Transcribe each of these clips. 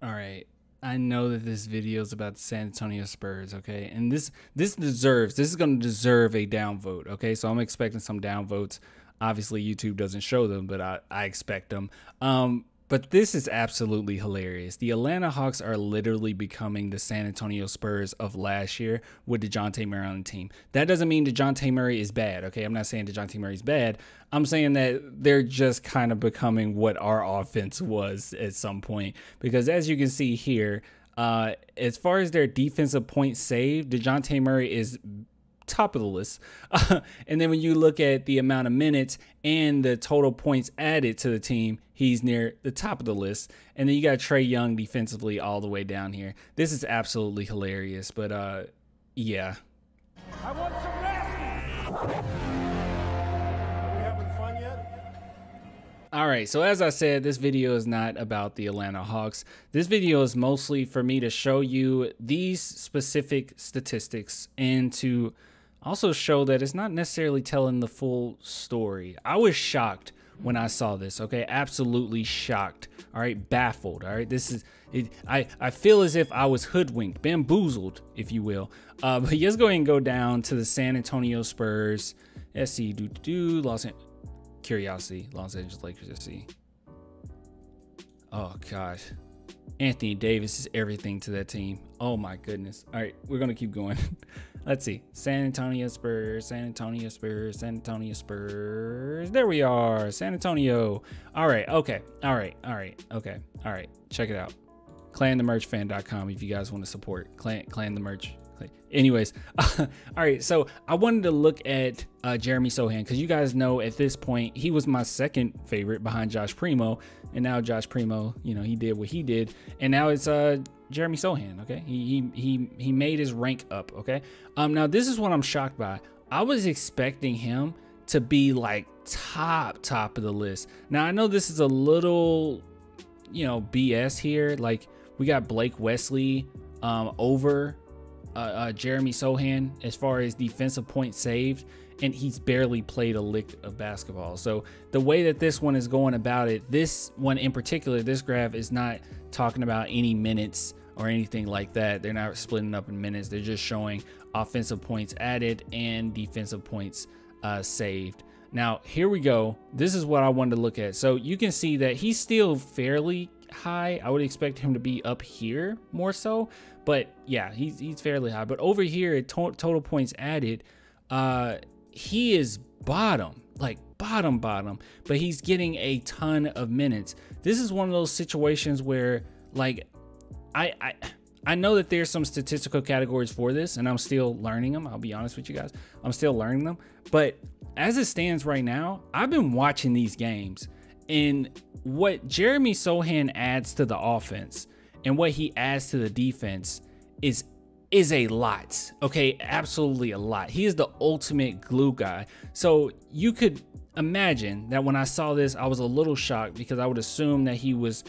All right. I know that this video is about the San Antonio Spurs, okay? And this is going to deserve a downvote, okay? So I'm expecting some downvotes. Obviously, YouTube doesn't show them, but I expect them. But this is absolutely hilarious. The Atlanta Hawks are literally becoming the San Antonio Spurs of last year with DeJounte Murray on the team. That doesn't mean DeJounte Murray is bad, okay? I'm not saying DeJounte Murray is bad. I'm saying that they're just kind of becoming what our offense was at some point. Because as you can see here, as far as their defensive points saved, DeJounte Murray is top of the list. And then when you look at the amount of minutes and the total points added to the team, he's near the top of the list. And then you got Trae Young defensively all the way down here. This is absolutely hilarious, but yeah. I want some nasty. Are we having fun yet? All right, so as I said, this video is not about the Atlanta Hawks. This video is mostly for me to show you these specific statistics and to also show that it's not necessarily telling the full story. I was shocked when I saw this, okay? Absolutely shocked, all right? Baffled, all right? This is, I feel as if I was hoodwinked, bamboozled, if you will. But let's go ahead and go down to the San Antonio Spurs. Let's see, Los Angeles Lakers, let's see. Oh, gosh. Anthony Davis is everything to that team. Oh, my goodness. All right, we're going to keep going. Let's see. San Antonio Spurs, San Antonio Spurs, San Antonio Spurs. There we are. San Antonio. All right. Okay. All right. All right. Okay. All right. Check it out. ClanTheMerchFan.com if you guys want to support. Clan the Merch. Anyways, all right, so I wanted to look at Jeremy Sochan because you guys know at this point he was my second favorite behind Josh Primo, and now Josh Primo, you know, he did what he did, and now it's Jeremy Sochan. Okay, he made his rank up. Okay, now this is what I'm shocked by. I was expecting him to be like top of the list. Now I know this is a little, you know, BS here. Like we got Blake Wesley over Jeremy Sochan as far as defensive points saved, and he's barely played a lick of basketball. So the way that this one is going about it, this one in particular, this graph is not talking about any minutes or anything like that. They're not splitting up in minutes. They're just showing offensive points added and defensive points saved. Now here we go. This is what I wanted to look at. So you can see that he's still fairly high. I would expect him to be up here more so, but yeah, he's fairly high. But over here at total points added, he is bottom, like bottom, but he's getting a ton of minutes. This is one of those situations where, like, I know that there's some statistical categories for this, and I'm still learning them. I'll be honest with you guys, I'm still learning them. But as it stands right now, I've been watching these games, and what Jeremy Sochan adds to the offense and what he adds to the defense is a lot. Okay, absolutely a lot. He is the ultimate glue guy. So you could imagine that when I saw this, I was a little shocked because I would assume that he was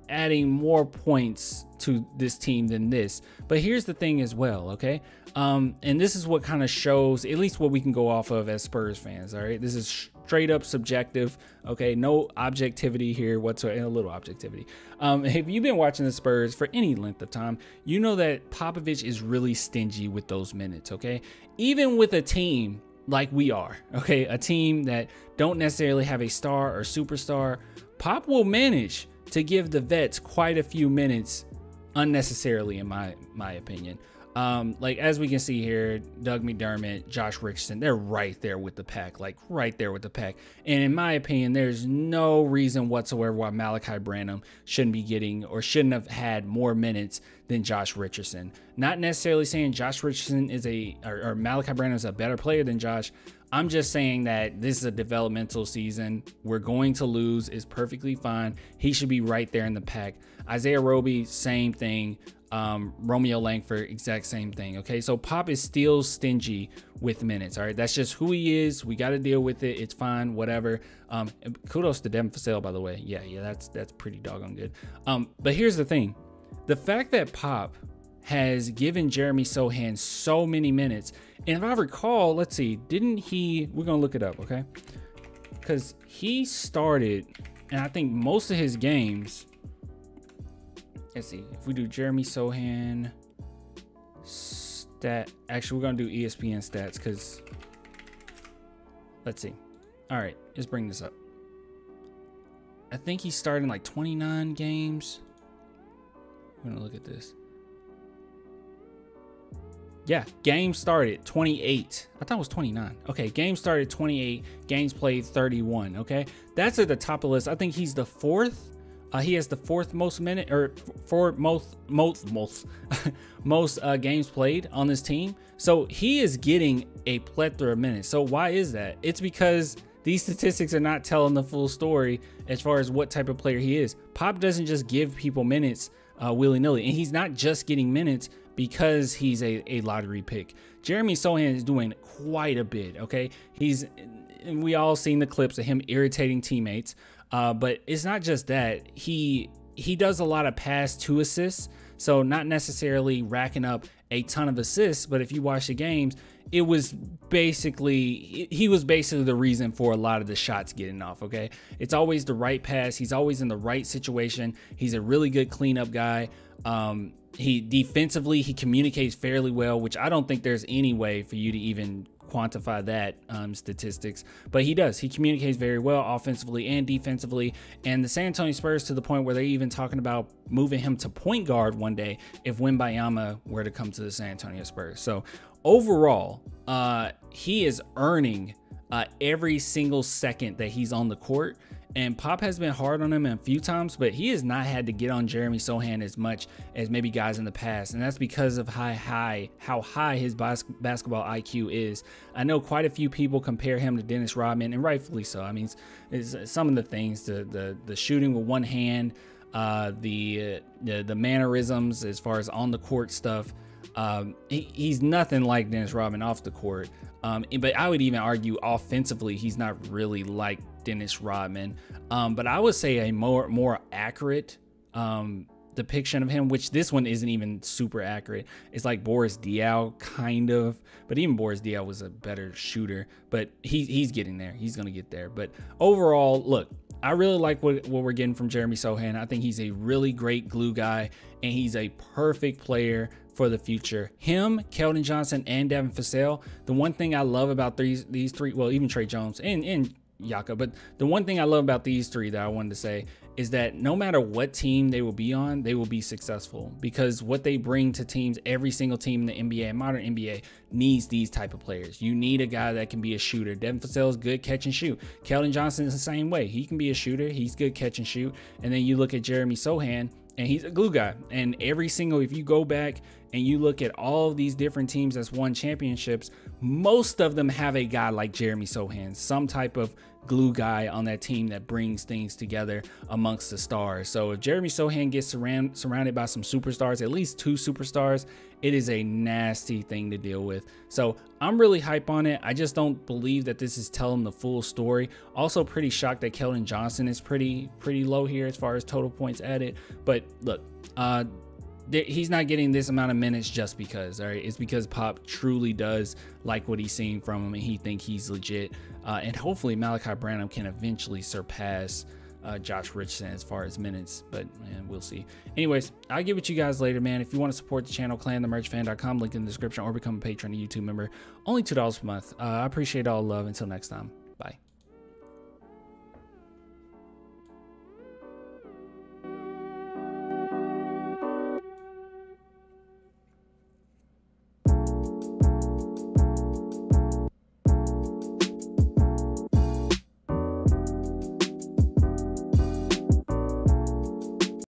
adding more points to this team than this. But here's the thing as well, okay? And this is what kind of shows at least what we can go off of as Spurs fans. All right, this is straight up subjective, okay? No objectivity here whatsoever. A little objectivity. If you've been watching the Spurs for any length of time, you know that Popovich is really stingy with those minutes, okay? Even with a team like we are, okay, a team that don't necessarily have a star or superstar, Pop will manage to give the vets quite a few minutes unnecessarily, in my opinion. Like as we can see here, Doug McDermott, Josh Richardson, they're right there with the pack, like right there with the pack. And in my opinion, there's no reason whatsoever why Malachi Branham shouldn't be getting or shouldn't have had more minutes than Josh Richardson. Not necessarily saying Josh Richardson is or Malachi Branham is a better player than Josh. I'm just saying that this is a developmental season. We're going to lose. It's perfectly fine. He should be right there in the pack. Isaiah Roby, same thing. Romeo Langford, exact same thing. Okay, so Pop is still stingy with minutes. All right, that's just who he is. We got to deal with it. It's fine, whatever. Kudos to Devin Vassell, by the way. Yeah, that's pretty doggone good. But here's the thing: the fact that Pop has given Jeremy Sochan so many minutes, and if I recall, let's see, didn't he? We're gonna look it up, okay? Because he started, and I think most of his games let's see. If we do Jeremy Sochan actually, we're gonna do ESPN stats because let's see. All right, let's bring this up. I think he started in like 29 games. I'm gonna look at this. Yeah, games started 28. I thought it was 29. Okay, games started 28. Games played 31. Okay, that's at the top of the list. I think he's the fourth. He has the fourth most minute or most games played on this team. So he is getting a plethora of minutes. So why is that? It's because these statistics are not telling the full story as far as what type of player he is. Pop doesn't just give people minutes willy-nilly, and he's not just getting minutes because he's a lottery pick. Jeremy Sochan is doing quite a bit. Okay, and we all seen the clips of him irritating teammates. But it's not just that. He does a lot of pass to assists, so not necessarily racking up a ton of assists, but if you watch the games, he was basically the reason for a lot of the shots getting off. Okay, it's always the right pass. He's always in the right situation. He's a really good cleanup guy. He defensively, he communicates fairly well, which I don't think there's any way for you to even quantify that statistics, but he does. He communicates very well offensively and defensively, and the San Antonio Spurs to the point where they're even talking about moving him to point guard one day if Wembanyama were to come to the San Antonio Spurs. So overall, he is earning every single second that he's on the court. And Pop has been hard on him a few times, but he has not had to get on Jeremy Sochan as much as maybe guys in the past. And that's because of how high his basketball IQ is. I know quite a few people compare him to Dennis Rodman, and rightfully so. I mean, some of the things, the shooting with one hand, the mannerisms as far as on the court stuff. He's nothing like Dennis Rodman off the court. But I would even argue offensively, he's not really like Dennis Rodman. But I would say a more accurate depiction of him, which this one isn't even super accurate. It's like Boris Diaw kind of, but even Boris Diaw was a better shooter, but he's getting there. He's going to get there. But overall, look, I really like what we're getting from Jeremy Sochan. I think he's a really great glue guy, and he's a perfect player for the future. Him, Keldon Johnson, and Devin Vassell. The one thing I love about these three, well, even Trey Jones and Yaka, but the one thing I love about these three that I wanted to say is that no matter what team they will be on, they will be successful, because what they bring to teams, every single team in the NBA, modern NBA, needs these type of players. You need a guy that can be a shooter. Devin Vassell is good catch and shoot. Keldon Johnson is the same way. He can be a shooter. He's good catch and shoot. And then you look at Jeremy Sochan, and he's a glue guy. And every single, if you go back and you look at all of these different teams that's won championships, most of them have a guy like Jeremy Sochan, some type of glue guy on that team that brings things together amongst the stars. So if Jeremy Sochan gets surrounded by some superstars, at least two superstars, it is a nasty thing to deal with. So I'm really hype on it. I just don't believe that this is telling the full story. Also pretty shocked that Keldon Johnson is pretty low here as far as total points added. But look, he's not getting this amount of minutes just because, all right? It's because Pop truly does like what he's seeing from him, and he think he's legit. And hopefully Malachi Branham can eventually surpass Josh Richardson as far as minutes, but man, we'll see. Anyways, I'll get with you guys later, man. If you want to support the channel, clanthemerchfan.com, link in the description, or become a patron, a YouTube member. Only $2 per month. I appreciate all the love. Until next time, bye.